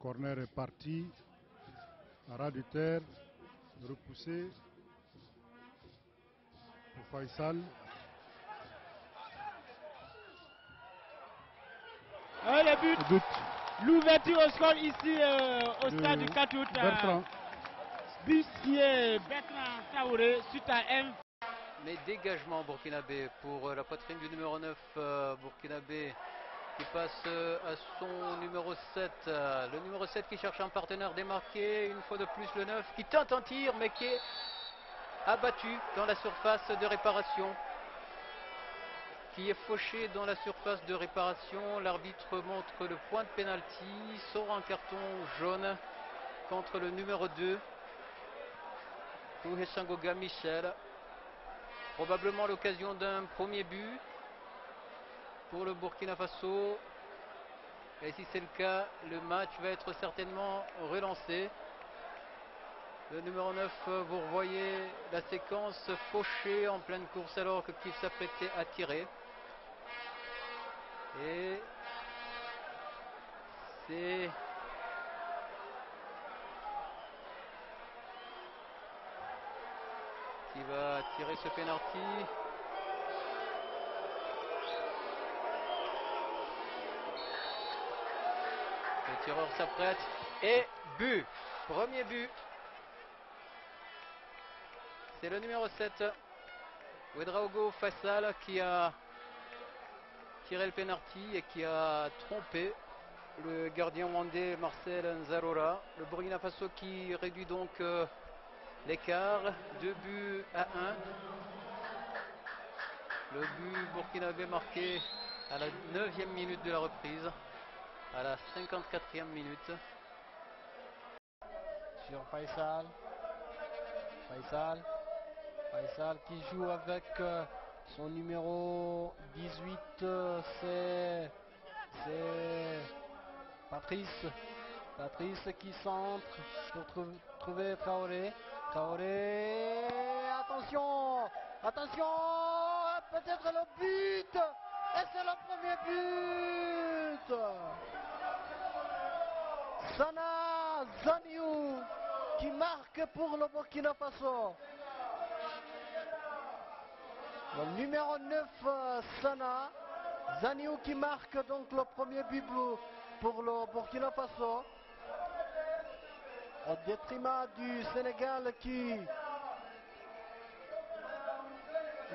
corner est parti. À ras de terre. Repoussé. Pour Faisal. Le but. L'ouverture au score ici au stade du 4 août. Bertrand. But signé Bertrand Traoré suite à un. Mais dégagement burkinabé pour la poitrine du numéro 9 burkinabé qui passe à son numéro 7. Le numéro 7 qui cherche un partenaire démarqué. Une fois de plus le 9 qui tente un tir mais qui est abattu dans la surface de réparation. Qui est fauché dans la surface de réparation. L'arbitre montre le point de pénalty. Sort un carton jaune contre le numéro 2. Sangoga Michel. Probablement l'occasion d'un premier but pour le Burkina Faso. Et si c'est le cas, le match va être certainement relancé. Le numéro 9, vous revoyez la séquence fauchée en pleine course alors que Kif s'apprêtait à tirer. Et c'est qui va tirer ce penalty. Le tireur s'apprête et but. Premier but. C'est le numéro 7, Ouedraogo Faisal, qui a tiré le penalty et qui a trompé le gardien rwandais Marcel Nzarora. Le Burkina Faso qui réduit donc l'écart, 2 buts à 1. Le but burkinabé marqué à la 9e minute de la reprise, à la 54e minute. Sur Faisal. Faisal qui joue avec son numéro 18, c'est Patrice. Patrice qui centre pour trouver Traoré. Traoré, attention, peut-être le but, et c'est le premier but. Sana Zaniou qui marque pour le Burkina Faso. Le numéro 9, Sana Zaniou qui marque donc le premier but pour le Burkina Faso. Au détriment du Sénégal qui...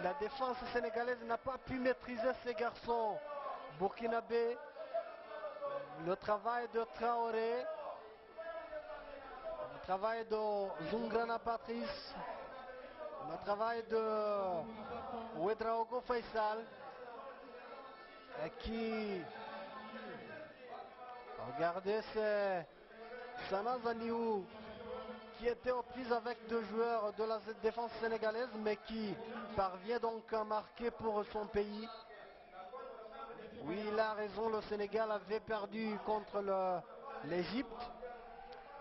La défense sénégalaise n'a pas pu maîtriser ces garçons burkinabés. Le travail de Traoré, le travail de Zungrana Patrice, le travail de Ouedraogo Faisal, qui, regardez, c'est Sana Zaniou qui était aux prises avec deux joueurs de la défense sénégalaise, mais qui parvient donc à marquer pour son pays. Oui, il a raison, le Sénégal avait perdu contre l'Égypte.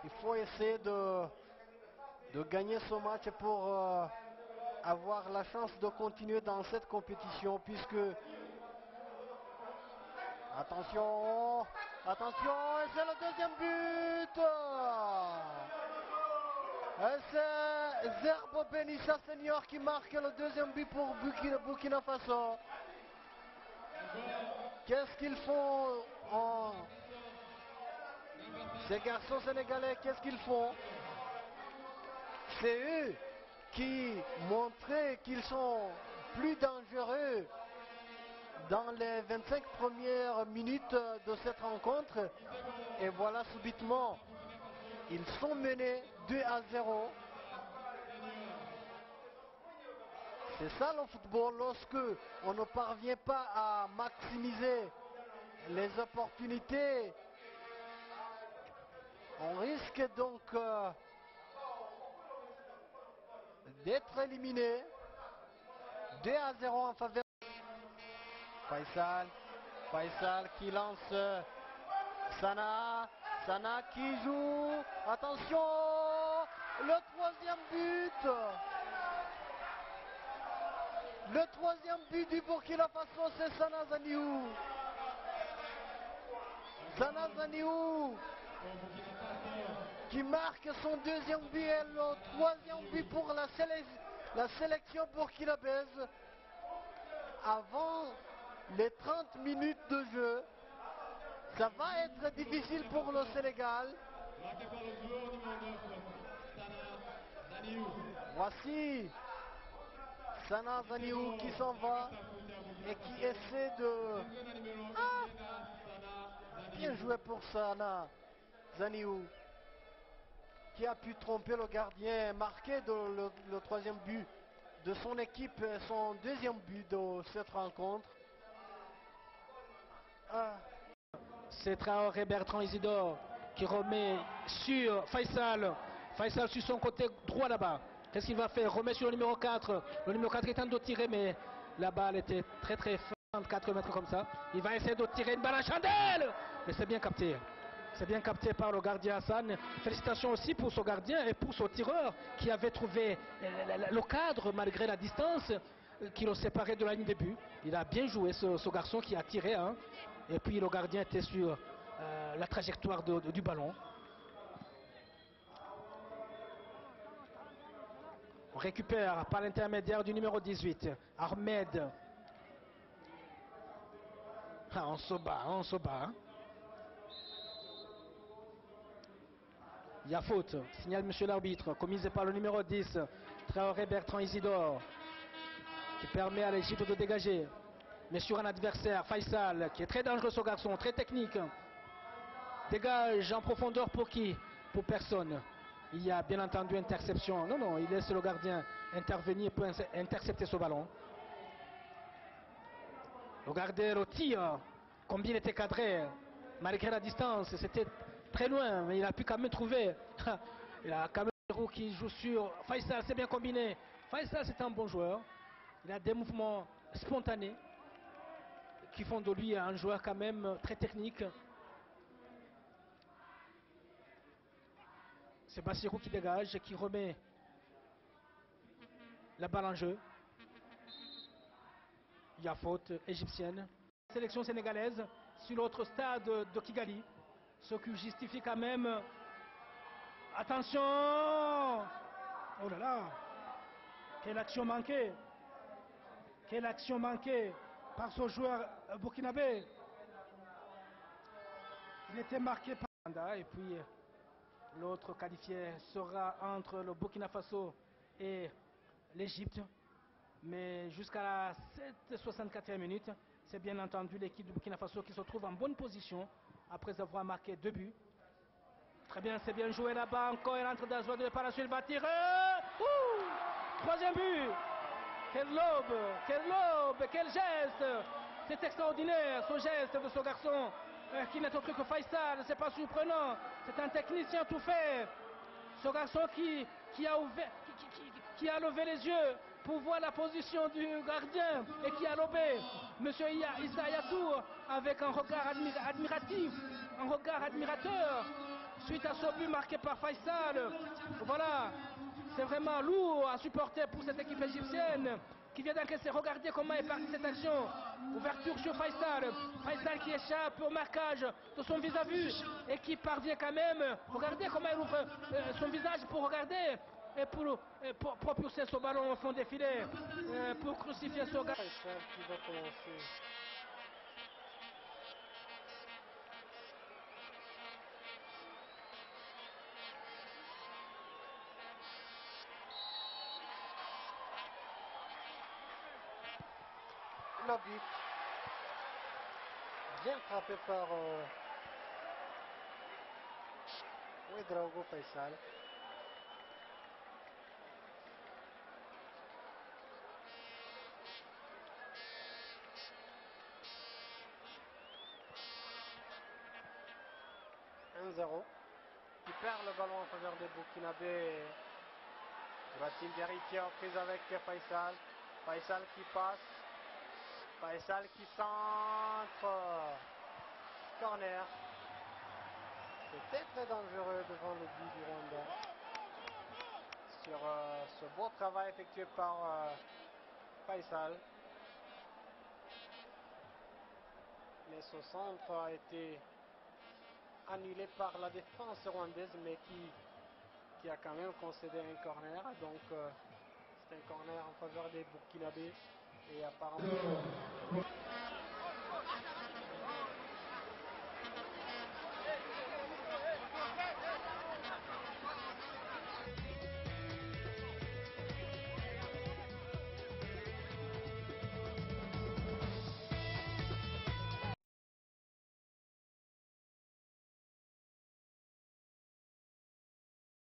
Il faut essayer de gagner ce match pour avoir la chance de continuer dans cette compétition, puisque... Attention, et c'est le deuxième but. Et c'est Zerbo Benissa Senior qui marque le deuxième but pour Burkina Faso. Qu'est-ce qu'ils font ces garçons sénégalais, qu'est-ce qu'ils font? C'est eux qui montraient qu'ils sont plus dangereux dans les 25 premières minutes de cette rencontre. Et voilà, subitement, ils sont menés 2-0. C'est ça le football, lorsque on ne parvient pas à maximiser les opportunités. On risque donc d'être éliminé. 2-0 en faveur. Faisal qui lance Sana qui joue. Attention, le troisième but. Le troisième but du Burkina Faso, c'est Sana Zaniou. Sana Zaniou qui marque son deuxième but et le troisième but pour la sélection burkinabèse avant les 30 minutes de jeu. Ça va être difficile pour le Sénégal. Voici Sana Zaniou qui s'en va et qui essaie de... Bien joué pour Sana Zaniou, qui a pu tromper le gardien, marquer le troisième but de son équipe, son deuxième but de cette rencontre. C'est Traoré Bertrand Isidore qui remet sur Faisal. Faisal sur son côté droit là-bas. Qu'est-ce qu'il va faire? Remet sur le numéro 4. Le numéro 4 est en train de tirer, mais la balle était très très forte, 4 mètres comme ça. Il va essayer de tirer une balle à chandelle, mais c'est bien capté. C'est bien capté par le gardien Hassan. Félicitations aussi pour son gardien et pour son tireur qui avait trouvé le cadre malgré la distance qui le séparait de la ligne de but. Il a bien joué ce garçon qui a tiré. Hein. Et puis le gardien était sur la trajectoire du ballon. On récupère par l'intermédiaire du numéro 18, Ahmed. Ah, on se bat, on se bat. Il y a faute, signale monsieur l'arbitre, commise par le numéro 10, Traoré Bertrand Isidore, qui permet à l'Égypte de dégager. Mais sur un adversaire, Faisal, qui est très dangereux ce garçon, très technique. Dégage en profondeur pour qui? Pour personne. Il y a bien entendu interception. Non, non, il laisse le gardien intervenir pour intercepter ce ballon. Regardez le tir, combien il était cadré, malgré la distance, c'était très loin, mais il a pu quand même trouver. Il y a quand même qui joue sur Faisal, c'est bien combiné. Faisal, c'est un bon joueur. Il a des mouvements spontanés qui font de lui un joueur quand même très technique. C'est Bassirou qui dégage et qui remet la balle en jeu. Il y a faute égyptienne. Sélection sénégalaise sur l'autre stade de Kigali. Ce qui justifie quand même... Attention! Oh là là! Quelle action manquée! Quelle action manquée par ce joueur burkinabé! Il était marqué par Rwanda et puis l'autre qualifié sera entre le Burkina Faso et l'Égypte. Mais jusqu'à la 64e minute, c'est bien entendu l'équipe du Burkina Faso qui se trouve en bonne position après avoir marqué 2 buts. Très bien, c'est bien joué là-bas. Encore il entre dans la zone de réparation, il va tirer. Troisième but. Quel lobe, quel geste. C'est extraordinaire ce geste de ce garçon qui n'est autre que Faisal. C'est pas surprenant. C'est un technicien tout fait. Ce garçon qui a levé les yeux pour voir la position du gardien et qui a lobé Monsieur Issa Yatour avec un regard admiratif, un regard admirateur suite à ce but marqué par Faisal. Voilà, c'est vraiment lourd à supporter pour cette équipe égyptienne qui vient d'encaisser. Regardez comment est partie cette action. Ouverture sur Faisal. Faisal qui échappe au marquage de son vis-à-vis et qui parvient quand même. Regardez comment il ouvre son visage pour regarder et pour propulser ce ballon au fond des filets, pour crucifier ce gars. Faisal qui va commencer. Le but. Bien frappé par Ouedraogo Faisal. Qui perd le ballon en faveur des Burkinabés. Batim Diarry qui est en prise avec Faisal. Faisal qui passe. Faisal qui centre. Corner. C'était très dangereux devant le but du Rwanda. Sur ce beau travail effectué par Faisal. Mais ce centre a été annulé par la défense rwandaise, mais qui a quand même concédé un corner. Donc c'est un corner en faveur des Burkinabés et apparemment